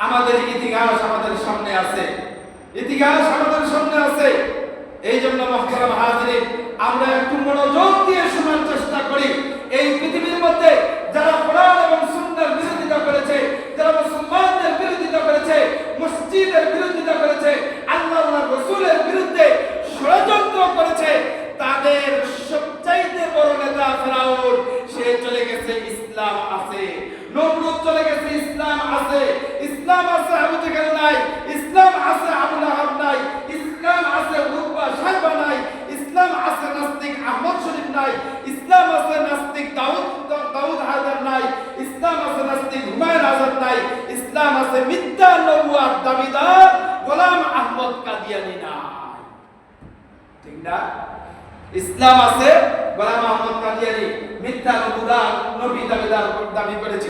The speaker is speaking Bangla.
আমাদের ইতিহাস আমাদের সামনে আছে, ইতিহাস আমাদের সামনে আছে। এই জন্য মুহতারাম হাজিরিন, আমরা একটু মনোযোগ দিয়ে শোনার চেষ্টা করি। এই পৃথিবীর মধ্যে যারা কোরআন এবং সুন্নাহর বিরোধিতা করেছে, যারা মুসলমানদের বিরোধিতা করেছে, মসজিদের বিরোধিতা করেছে, আল্লাহর রাসূলের বিরুদ্ধে ষড়যন্ত্র করেছে, তাদের সবচাইতে বড় নেতা ফেরাউন, সে চলে গেছে, ইসলাম আছে। নমরুদ চলে গেছে, ইসলাম আছে। ইসলাম আছে, আবু জেহেল নাই। ইসলাম আছে, আবু লাহাব নাই। ইসলাম আছে, উতবা সাইবা নাই। ইসলাম আছে, নাস্তিক আহমদ শরীফ নাই। ইসলাম আছে, নাস্তিক দাউদ হায়দার নাই। ইসলাম আছে, নাস্তিক হুমায়ুন আজাদ নাই। ইসলাম আছে, মিথ্যা নবুয়ত দাবিদার গোলাম আহমদ কাদিয়ানী নাই। ঠিক না? ইসলাম আছে, গোলাম আহমদ কাদিয়ানী মিথ্যা নবী দাবিদার দাবি করেছে।